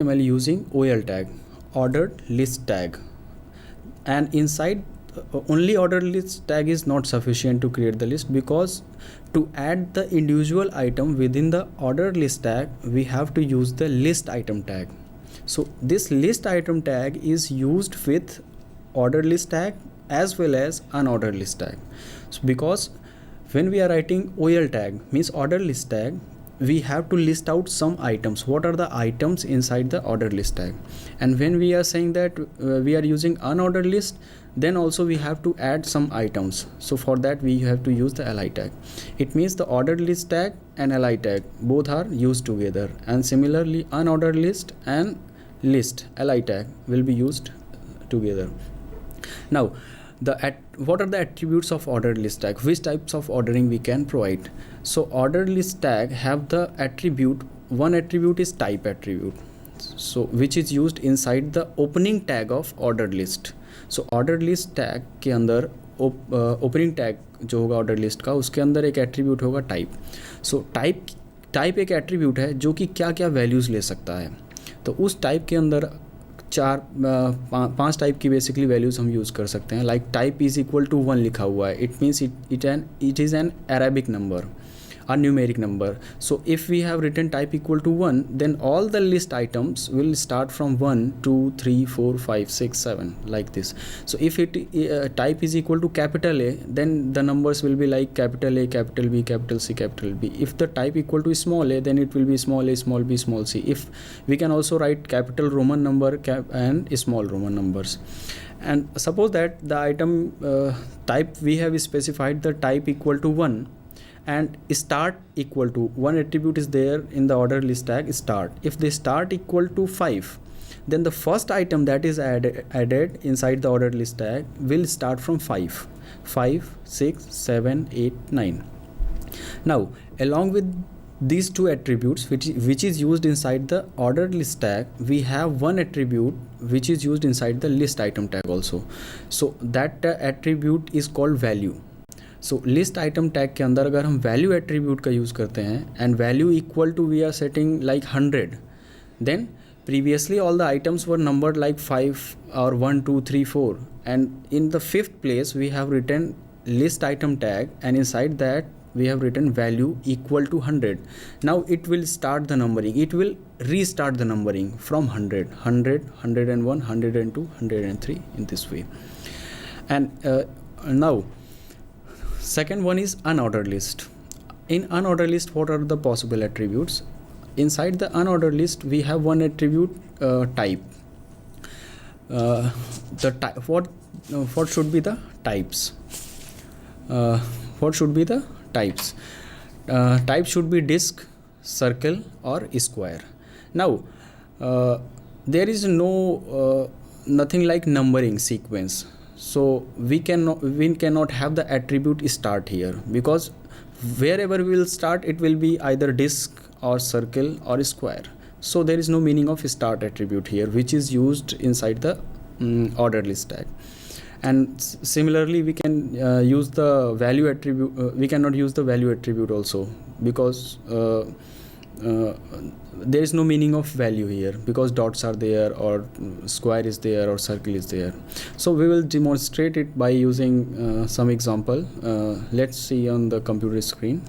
HTML using OL tag, ordered list tag, and inside only ordered list tag is not sufficient to create the list, because to add the individual item within the ordered list tag we have to use the list item tag. So this list item tag is used with ordered list tag as well as unordered list tag. So because when we are writing OL tag, means ordered list tag, we have to list out some items, what are the items inside the ordered list tag. And when we are saying that we are using unordered list, then also we have to add some items. So for that we have to use the li tag. It means the ordered list tag and li tag both are used together, and similarly unordered list and list li tag will be used together. Now what are the attributes of ordered list tag, which types of ordering we can provide. So ordered list tag have the attribute, one attribute is type attribute, so which is used inside the opening tag of ordered list. So ordered list tag के अंदर opening tag जो होगा order list का, उसके अंदर एक attribute होगा type. So type एक एट्रीब्यूट है जो कि क्या क्या वैल्यूज़ ले सकता है. तो उस टाइप के अंदर पांच टाइप की बेसिकली वैल्यूज़ हम यूज़ कर सकते हैं. Like type is equal to 1 लिखा हुआ है, it means it is an Arabic number, a numeric number. So if we have written type equal to 1, then all the list items will start from 1 2 3 4 5 6 7 like this. So if it type is equal to capital A, then the numbers will be like capital A, capital B, capital C, capital B. If the type equal to small a, then it will be small a, small b, small c. If we can also write capital Roman number and small Roman numbers. And suppose that the item type we have specified the type equal to 1 and start equal to, one attribute is there in the order list tag, start. If the start equal to 5, then the first item that is added inside the order list tag will start from 5 6 7 8 9. Now along with these two attributes which is used inside the ordered list tag, we have one attribute which is used inside the list item tag also. So that attribute is called value. So list item tag के अंदर अगर हम value attribute का use करते हैं and value equal to we are setting like 100, then previously all the items were numbered like 5 or 1 2 3 4, and in the fifth place we have written list item tag, and inside that we have written value equal to 100. Now it will start the numbering, it will restart the numbering from 100 101 102 103 in this way. And now second one is unordered list. In unordered list, what are the possible attributes? Inside the unordered list we have one attribute type. What should be the types? What should be the types? Type should be disk, circle or square. Now there is nothing like numbering sequence. So we cannot have the attribute start here, because wherever we will start it will be either disk or circle or square. So there is no meaning of start attribute here, which is used inside the ordered list tag. And similarly we can use the value attribute. We cannot use the value attribute also, because there is no meaning of value here, because dots are there or square is there or circle is there. So we will demonstrate it by using some example. Let's see on the computer screen.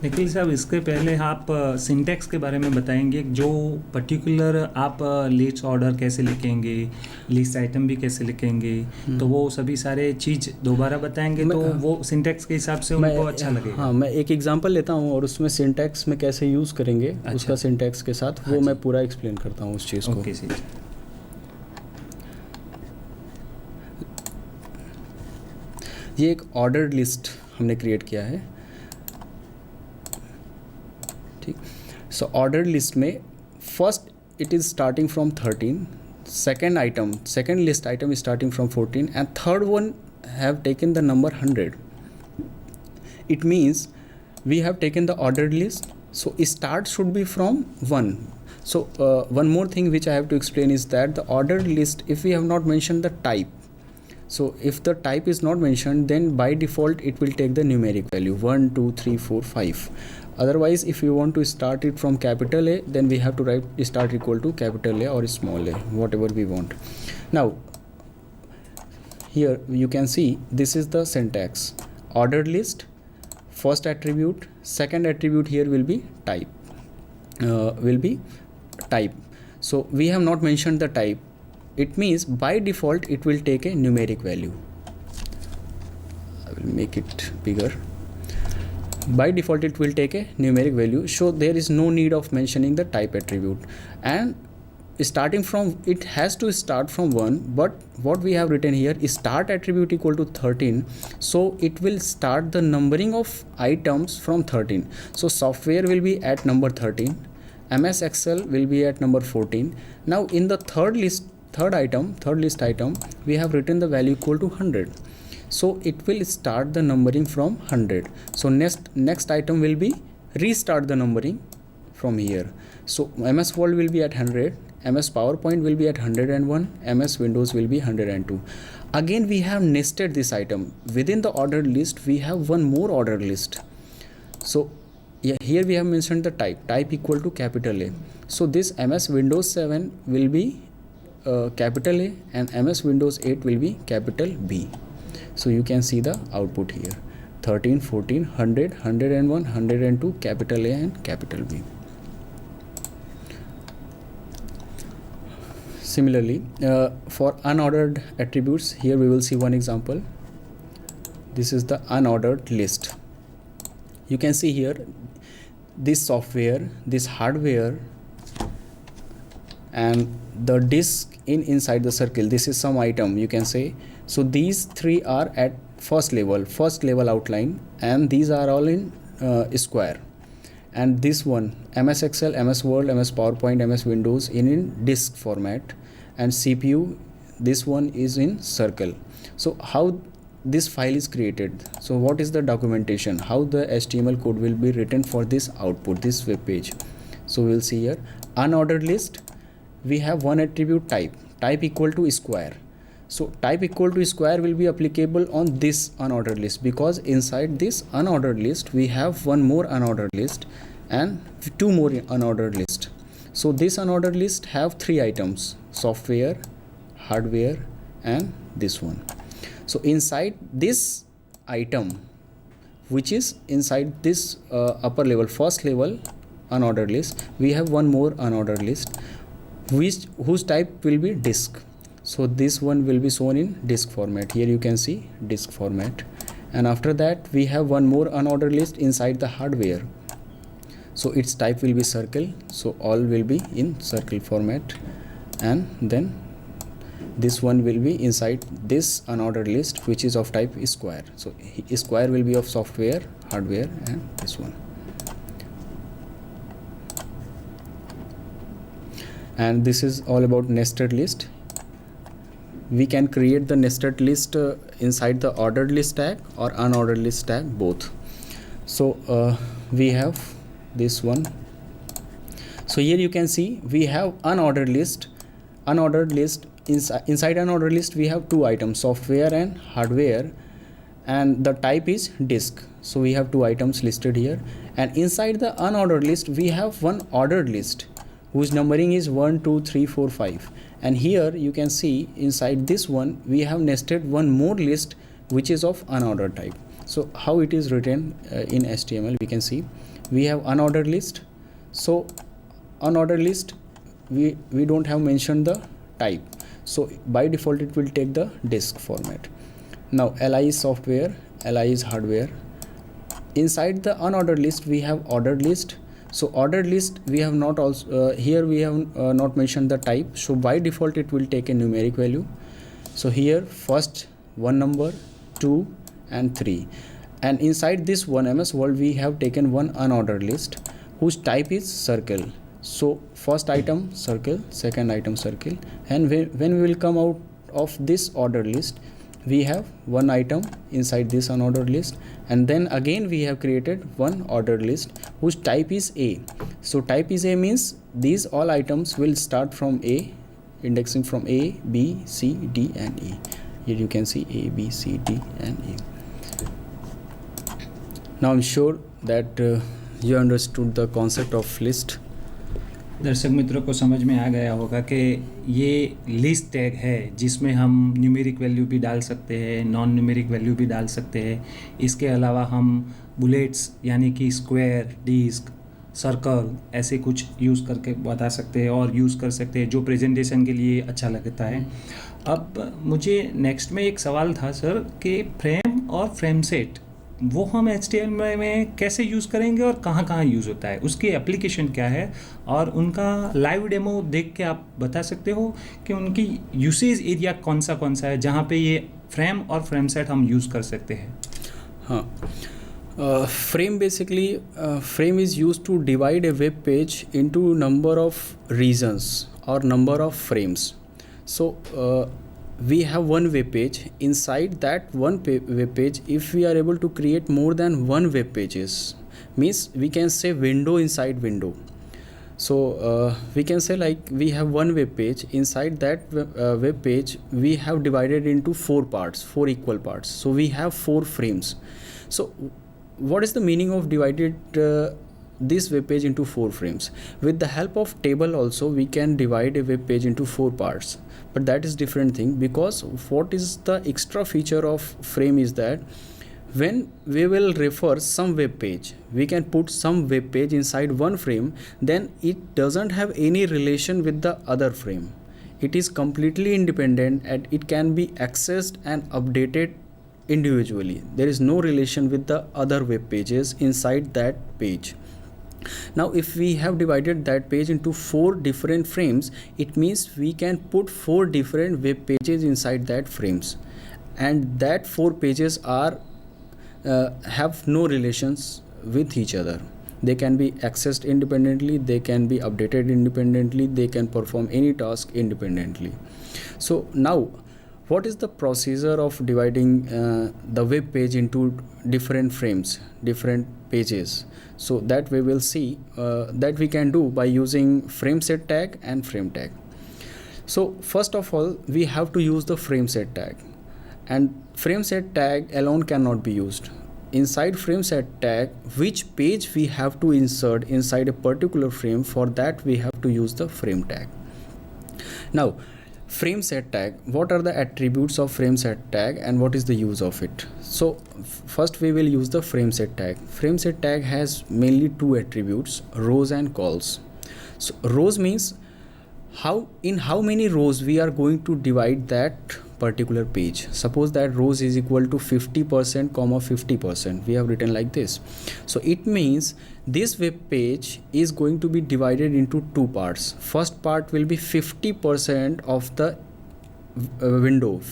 Nikhil साहब, इसके पहले आप syntax के बारे में बताएंगे, जो particular आप लिस्ट ऑर्डर कैसे लिखेंगे, लिस्ट आइटम भी कैसे लिखेंगे, तो वो सभी सारे चीज़ दोबारा बताएंगे तो वो सिंटैक्स के हिसाब से उनको अच्छा लगेगा. हाँ, मैं एक एग्जांपल लेता हूँ और उसमें सिंटैक्स में कैसे यूज़ करेंगे. अच्छा. उसका सिंटैक्स के साथ वो मैं पूरा एक्सप्लेन करता हूँ उस चीज़ को. Okay sir. ये एक ऑर्डर्ड लिस्ट हमने क्रिएट किया है. ठीक. सो ऑर्डर्ड लिस्ट में first it is starting from 13, second list item is starting from 14, and third one have taken the number 100. It means we have taken the ordered list, so start should be from 1. So one more thing which I have to explain is that the ordered list, if we have not mentioned the type, So if the type is not mentioned, then by default it will take the numeric value 1 2 3 4 5. Otherwise, if you want to start it from capital A, then we have to write start equal to capital A or small a, whatever we want. Now here you can see this is the syntax: ordered list, first attribute, second attribute here will be type. So we have not mentioned the type. It means by default it will take a numeric value. I will make it bigger. By default it will take a numeric value, so there is no need of mentioning the type attribute. And starting from, it has to start from 1, but what we have written here is start attribute equal to 13, so it will start the numbering of items from 13. So software will be at number 13, MS Excel will be at number 14. Now in the third list item, we have written the value equal to 100, so it will start the numbering from 100. So next item will be restart the numbering from here. So MS Word will be at 100, MS PowerPoint will be at 101, MS Windows will be 102. Again we have nested this item. Within the ordered list we have one more ordered list. So yeah, here we have mentioned the type equal to capital A. So this MS Windows 7 will be capital A and MS Windows 8 will be capital B. So you can see the output here: 13, 14, 100, 101, 102, capital A and capital B. Similarly, for unordered attributes, here we will see one example. This is the unordered list. You can see here this software, this hardware, and the disk inside the circle. This is some item, you can say. So these three are at first level outline, and these are all in square. And this one, MS Excel, MS Word, MS PowerPoint, MS Windows in disk format, and CPU, this one is in circle. So how this file is created? So what is the documentation? How the HTML code will be written for this output, this web page? So we'll see here, unordered list, we have one attribute type equal to square. So type equal to square will be applicable on this unordered list, because inside this unordered list we have one more unordered list and two more unordered list. So this unordered list have three items: software, hardware, and this one. So inside this item, which is inside this upper level, first level unordered list, we have one more unordered list whose type will be disk. So this one will be shown in disk format. Here you can see disk format. And after that we have one more unordered list inside the hardware. So its type will be circle. So all will be in circle format. And then this one will be inside this unordered list, which is of type square. So square will be of software, hardware, and this one. And this is all about nested list. We can create the nested list inside the ordered list tag or unordered list tag, both. So we have this one. So here you can see we have unordered list. Inside unordered list we have two items, software and hardware, and the type is disk. So we have two items listed here. And inside the unordered list we have one ordered list whose numbering is 1 2 3 4 5. And here you can see inside this one we have nested one more list which is of unordered type. So how it is written in HTML, we can see we have unordered list. So unordered list, we don't have mentioned the type, so by default it will take the disk format. Now li is software, li is hardware. Inside the unordered list we have ordered list. So ordered list we have not also here we have not mentioned the type, so by default it will take a numeric value. So here first one number, 2 and 3. And inside this one MS Word we have taken one unordered list whose type is circle. So first item circle, second item circle, and when we will come out of this ordered list, we have one item inside this unordered list, and then again we have created one ordered list whose type is A. So type is A means these all items will start from A, indexing from A, B, C, D and E. Here you can see A, B, C, D and E. Now I'm sure that you understood the concept of list. दर्शक मित्रों को समझ में आ गया होगा कि ये list tag है जिसमें हम न्यूमेरिक वैल्यू भी डाल सकते हैं, नॉन न्यूमेरिक वैल्यू भी डाल सकते हैं। इसके अलावा हम बुलेट्स यानी कि स्क्वायर, डिस्क, सर्कल ऐसे कुछ यूज़ करके बता सकते हैं और यूज़ कर सकते हैं जो प्रेजेंटेशन के लिए अच्छा लगता है। अब मुझे नेक्स्ट में एक सवाल था सर कि फ्रेम और फ्रेम सेट वो हम HTML में कैसे यूज़ करेंगे और कहाँ कहाँ यूज़ होता है, उसकी एप्लीकेशन क्या है और उनका लाइव डेमो देख के आप बता सकते हो कि उनकी यूसेज एरिया कौन सा है जहाँ पे ये फ्रेम और फ्रेम सेट हम यूज़ कर सकते हैं। हाँ, frame basically frame is used to divide a web page into number of regions or number of frames. So we have one web page. Inside that one web page, if we are able to create more than one web pages, means we can say window inside window. So we can say like we have one web page. Inside that web page we have divided into four parts, four equal parts. So we have four frames. So what is the meaning of divided this web page into four frames? With the help of table also we can divide a web page into four parts, but that is different thing, because what is the extra feature of frame is that when we will refer some web page, we can put some web page inside one frame, then it doesn't have any relation with the other frame. It is completely independent and it can be accessed and updated individually. There is no relation with the other web pages inside that page. Now if we have divided that page into four different frames, it means we can put four different web pages inside that frames, and that four pages are have no relations with each other. They can be accessed independently, they can be updated independently, they can perform any task independently. So now what is the procedure of dividing the web page into different frames, different pages? So that we will see that we can do by using frame set tag and frame tag. So first of all we have to use the frame set tag, and frame set tag alone cannot be used. Inside frame set tag, which page we have to insert inside a particular frame, for that we have to use the frame tag. Now frame set tag, what are the attributes of frame set tag and what is the use of it? So first we will use the frame set tag. Frame set tag has mainly two attributes, rows and calls. So rows means how many rows we are going to divide that particular page. Suppose that rows is equal to 50%, 50%. We have written like this. So it means this web page is going to be divided into two parts. First part will be 50% of the window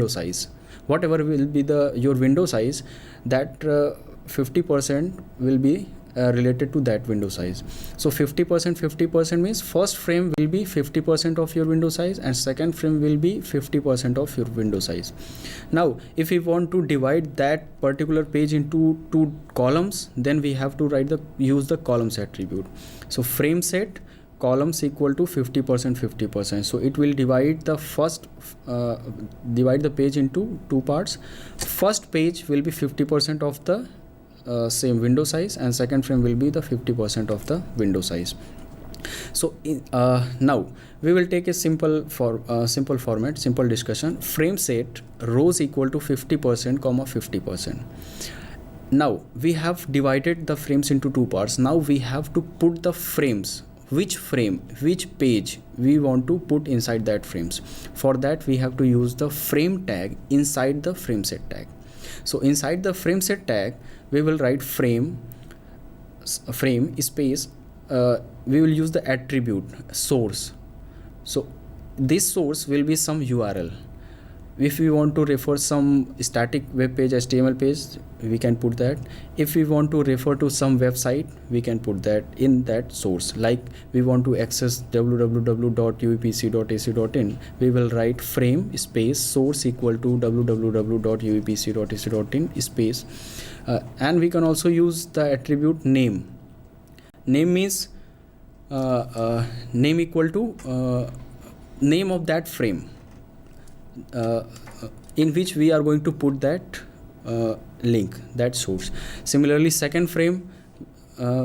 size. Whatever will be your window size, that 50% will be related to that window size. So 50% means first frame will be 50% of your window size and second frame will be 50% of your window size. Now if we want to divide that particular page into two columns, then we have to use the columns attribute. So frame set columns equal to 50%. So it will divide the page into two parts. First page will be 50% of the same window size and second frame will be the 50% of the window size. So now we will take a simple format, simple discussion. Frame set rows equal to 50%, 50%. Now we have divided the frames into two parts. Now we have to put the frames, which page we want to put inside that frames. For that we have to use the frame tag inside the frame set tag. So inside the frame set tag we will write frame space, we will use the attribute source. So this source will be some URL. If we want to refer some static web page, HTML page, we can put that. If we want to refer to some website, we can put that in that source. Like we want to access www.uepc.ac.in, we will write frame space source equal to www.uepc.ac.in space. And we can also use the attribute name. Name means name equal to name of that frame. in which we are going to put that link, that source. Similarly, second frame,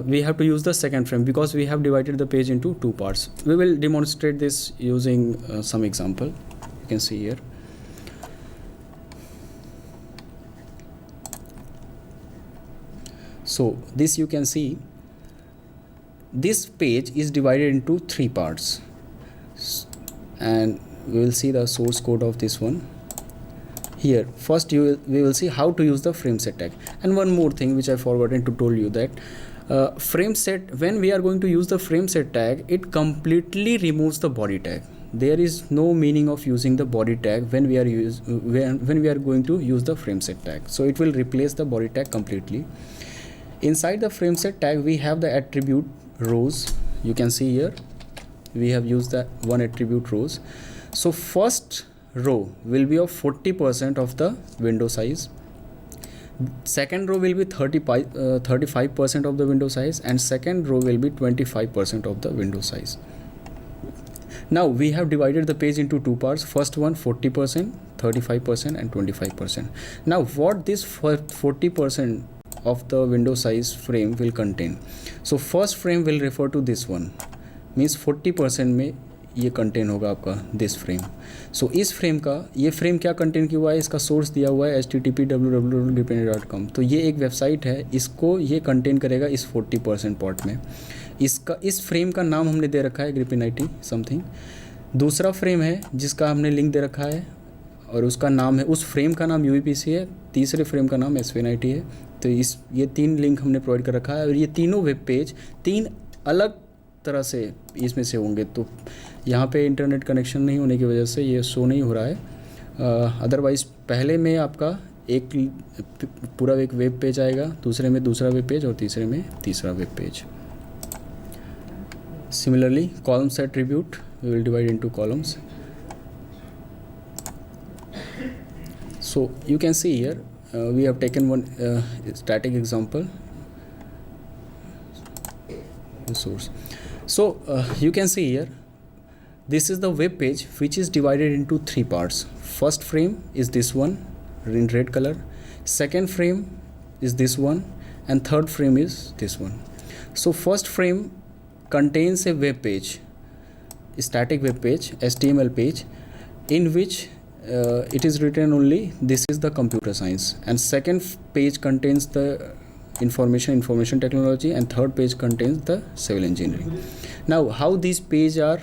we have to use the second frame because we have divided the page into two parts. We will demonstrate this using some example. You can see here. So this you can see, this page is divided into three parts, and we will see the source code of this one. Here first we will see how to use the frame set tag. And one more thing which I forgotten to tell you, that frame set, when we are going to use the frame set tag, it completely removes the body tag. There is no meaning of using the body tag when we are going to use the frame set tag. So it will replace the body tag completely. Inside the frame set tag we have the attribute rows. You can see here we have used that one attribute rows. So first row will be of 40% of the window size, second row will be 35% of the window size, and second row will be 25% of the window size. Now we have divided the page into two parts. First one 40%, 35% and 25%. Now what this 40% of the window size frame will contain? So first frame will refer to this one, means 40% में ये contain होगा आपका this frame. सो इस frame का, ये frame क्या contain किया हुआ है, इसका सोर्स दिया हुआ है http://gripinit.com. तो ये एक वेबसाइट है, इसको ये कंटेन करेगा इस 40% पार्ट में. इसका, इस फ्रेम का नाम हमने दे रखा है ग्रिपिनिटी समथिंग. दूसरा फ्रेम है जिसका हमने लिंक दे रखा है और उसका नाम है, उस फ्रेम का नाम UVPC है. तीसरे फ्रेम का नाम SVNIT है. तो ये तीन लिंक हमने प्रोवाइड कर रखा है और ये तीनों वेब पेज तीन अलग तरह से इसमें से होंगे. तो यहाँ पे इंटरनेट कनेक्शन नहीं होने की वजह से ये शो नहीं हो रहा है. अदरवाइज़ पहले में आपका एक पूरा एक वेब पेज आएगा, दूसरे में दूसरा वेब पेज और तीसरे में तीसरा web page. Similarly columns attribute we will divide into columns. So you can see here we have taken one static example source. So you can see here this is the web page which is divided into three parts. First frame is this one in red color, second frame is this one, and third frame is this one. So first frame contains a web page, a static web page, HTML page, in which it is written only this is the computer science, and second page contains the information technology, and third page contains the civil engineering. Now how these pages are